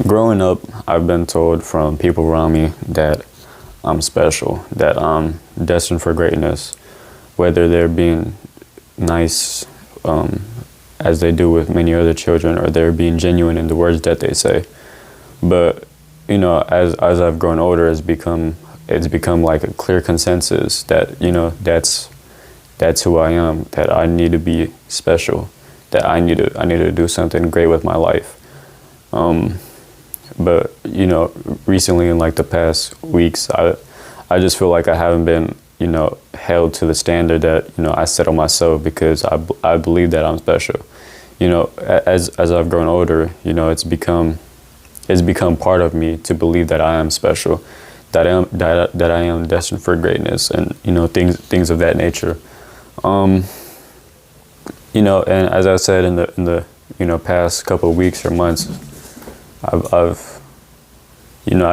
Growing up, I've been told from people around me that I'm special, that I'm destined for greatness, whether they're being nice, as they do with many other children, or they're being genuine in the words that they say. But as I've grown older, it's become like a clear consensus that that's who I am. That I need to be special. That I need to do something great with my life. But recently in like the past weeks, I just feel like I haven't been held to the standard that I set on myself, because I believe that I'm special. As I've grown older, it's become part of me to believe that I am special, that I am destined for greatness, and things of that nature. And as I said in the past couple of weeks or months, I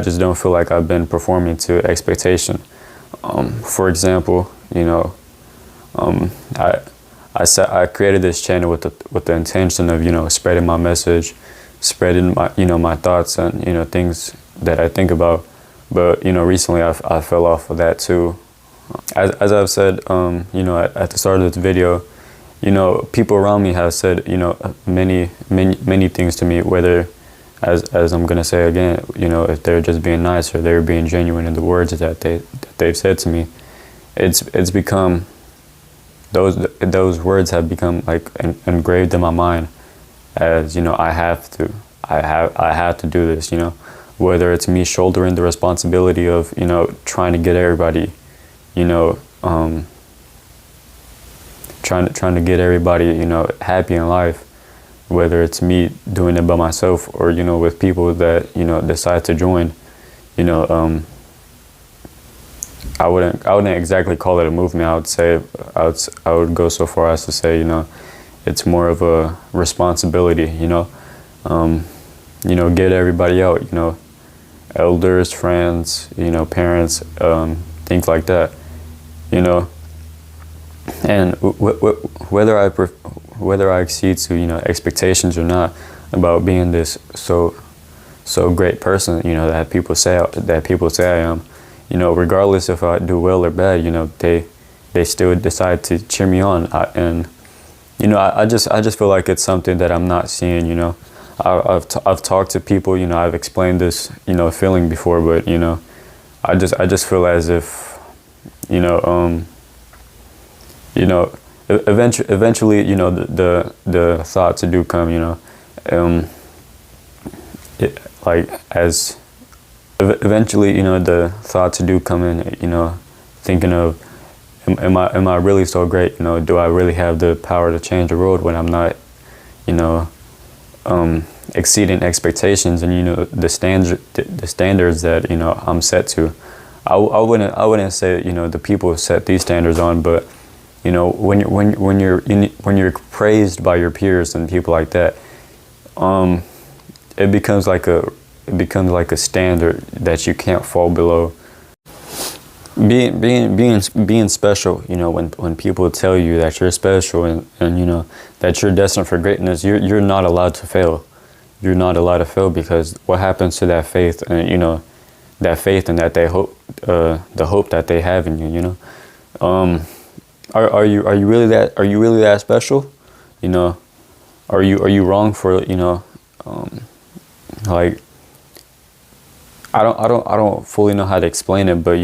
just don't feel like I've been performing to expectation. For example, I created this channel with the intention of spreading my message, spreading my thoughts and things that I think about. But recently I fell off of that too. As I've said, at the start of this video, people around me have said many things to me, whether as I'm gonna say again, if they're just being nice or they're being genuine in the words that they've said to me. It's become, those words have become like engraved in my mind as I have to do this, whether it's me shouldering the responsibility of trying to get everybody trying to get everybody happy in life, whether it's me doing it by myself or with people that decide to join. I wouldn't exactly call it a movement. I would say I would go so far as to say it's more of a responsibility. Get everybody out. Elders, friends, parents, things like that. And whether I exceed to expectations or not about being this so great person that people say I am, regardless if I do well or bad, they still decide to cheer me on. I just feel like it's something that I'm not seeing. I've talked to people. I've explained this feeling before, but I just feel as if eventually the thoughts do come. Eventually the thoughts do come in. Thinking of, am I really so great? Do I really have the power to change the world when I'm not exceeding expectations and the standards that I'm set to. I wouldn't say the people set these standards on, but when you're praised by your peers and people like that, it becomes like a standard that you can't fall below. Being special, when people tell you that you're special and that you're destined for greatness, you're not allowed to fail. You're not allowed to fail, because what happens to that faith and that faith and that they hope, the hope that they have in you. Are you really that special? Are you wrong for like, I don't fully know how to explain it, but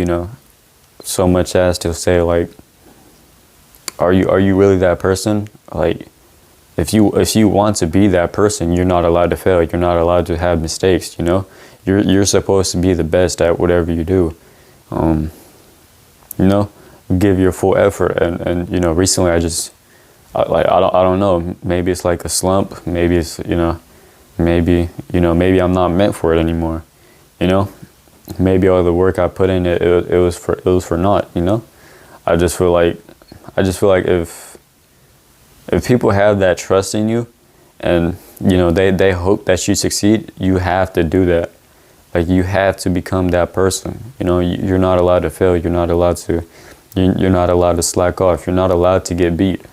so much as to say, like, are you really that person? Like, if you want to be that person, you're not allowed to fail. You're not allowed to have mistakes. You're supposed to be the best at whatever you do. Give your full effort. And recently I don't know. Maybe it's like a slump. Maybe it's maybe I'm not meant for it anymore. Maybe all the work I put in it was for naught. I just feel like if people have that trust in you, and they hope that you succeed, you have to do that. Like, you have to become that person. You're not allowed to fail. You're not allowed to slack off. You're not allowed to get beat.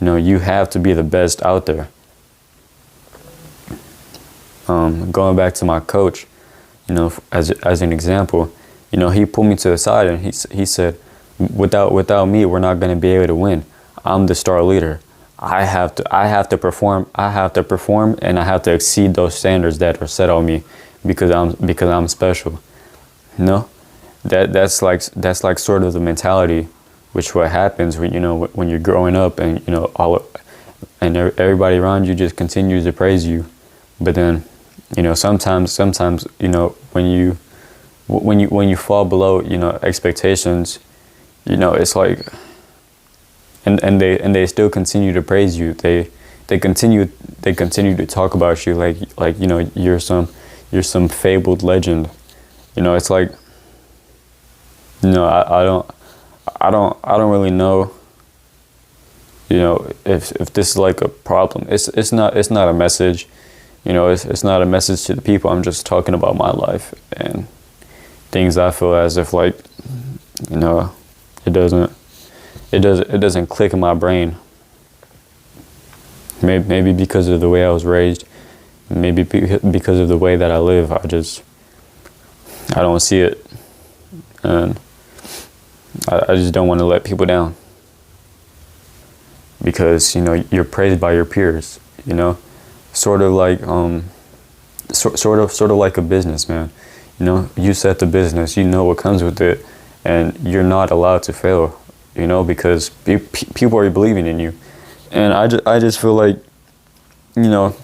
You have to be the best out there. going back to my coach, you know, as an example, you know, he pulled me to the side and he said, without me, we're not going to be able to win. I'm the star leader. I have to perform, and I have to exceed those standards that are set on me because I'm special. You know, that's like sort of the mentality, which what happens when, you know, when you're growing up and, you know, everybody around you just continues to praise you. But then, you know, sometimes, you know, when you fall below, you know, expectations, you know, it's like, and they still continue to praise you. They continue to talk about you like, you know, you're some fabled legend. You know, it's like, you know, I don't really know, you know, if this is like a problem. It's not a message, you know, it's not a message to the people. I'm just talking about my life and things I feel as if, like, you know, it doesn't click in my brain. Maybe because of the way I was raised, maybe because of the way that I live. I don't see it, and I just don't want to let people down, because, you know, you're praised by your peers, you know, sort of like sort of like a businessman. You know, you set the business, you know what comes with it, and you're not allowed to fail, you know, because people are believing in you. And I just feel like, you know,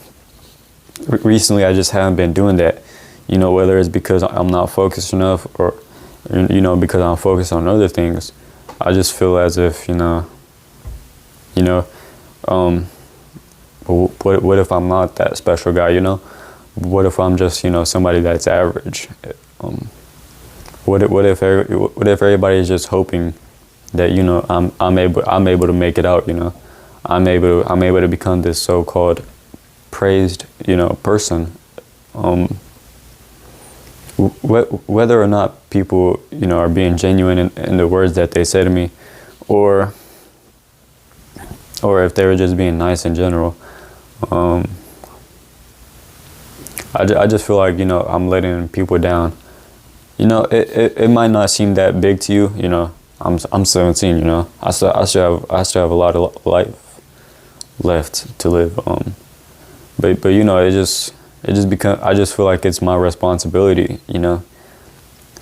recently I just haven't been doing that, you know, whether it's because I'm not focused enough or, you know, because I'm focused on other things. I just feel as if, you know, what if I'm not that special guy, you know? What if I'm just, you know, somebody that's average? What if everybody is just hoping that, you know, I'm able to make it out, you know? I'm able to become this so-called praised, you know, person. Whether or not people, you know, are being genuine in the words that they say to me, or if they were just being nice in general, I just feel like, you know, I'm letting people down. You know, it might not seem that big to you. You know, I'm 17. You know, I still have a lot of life left to live. But you know, it just becomes. I just feel like it's my responsibility, you know,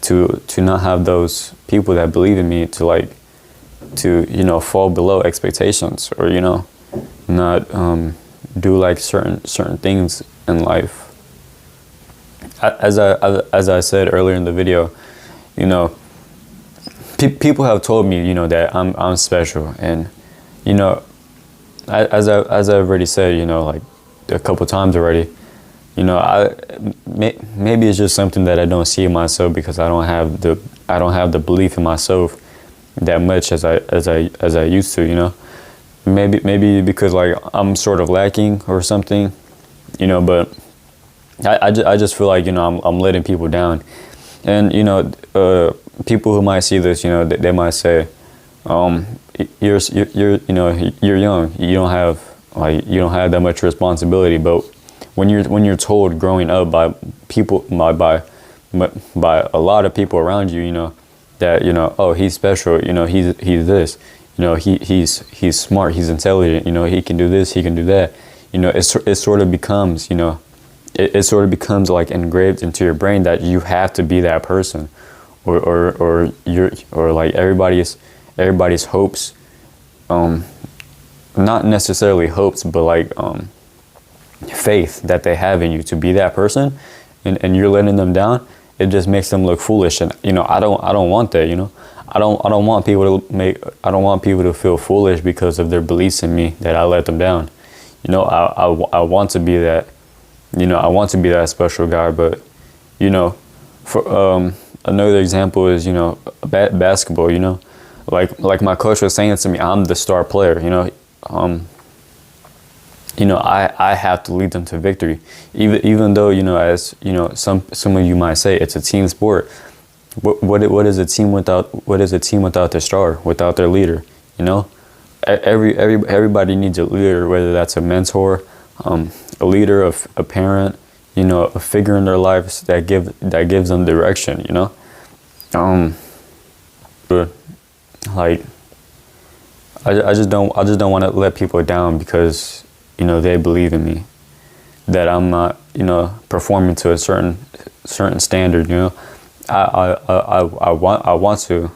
to not have those people that believe in me to you know, fall below expectations, or, you know, not do like certain things in life. As I said earlier in the video, you know, people have told me, you know, that I'm special, and, you know, as I already said, you know, like a couple times already, you know, maybe it's just something that I don't see in myself because I don't have the belief in myself that much as I used to, you know. Maybe because, like, I'm sort of lacking or something, you know. But I just feel like, you know, I'm letting people down, and, you know, people who might see this, you know, they might say, you're you know, you're young, you don't have that much responsibility. But when you're told growing up by people, by a lot of people around you, you know, that, you know, oh, he's special, you know, he's this, you know, he's smart, he's intelligent, you know, he can do this, he can do that, you know, it sort of becomes, you know, it sort of becomes like engraved into your brain that you have to be that person, or like everybody's hopes, not necessarily hopes, but like faith that they have in you to be that person, and you're letting them down. It just makes them look foolish, and, you know, I don't want that, you know. I don't want people to feel foolish because of their beliefs in me, that I let them down. You know, I want to be that, you know, I want to be that special guy. But, you know, for another example is, you know, basketball, you know, like my coach was saying to me, I'm the star player, you know. You know, I have to lead them to victory, even though, you know, as you know, some of you might say it's a team sport. What is a team without their star, without their leader? You know, everybody needs a leader, whether that's a mentor, a leader, of a parent, you know, a figure in their lives that gives them direction, you know. But, like, I just don't want to let people down because, you know, they believe in me, that I'm not, you know, performing to a certain standard, you know. I want to,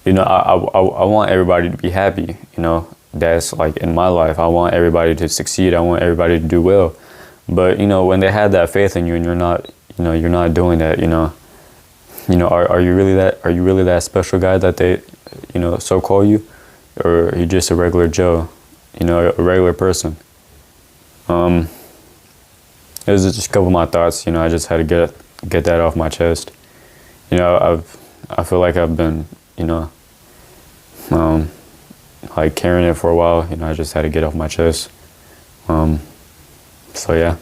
you know, I want everybody to be happy, you know. That's like in my life. I want everybody to succeed. I want everybody to do well. But, you know, when they have that faith in you and you're not, you know, you're not doing that, you know, are you really that special guy that they, you know, so call you, or are you just a regular Joe, you know, a regular person? It was just a couple of my thoughts, you know. I just had to get that off my chest. You know, I feel like I've been, you know, like carrying it for a while. You know, I just had to get off my chest. So yeah.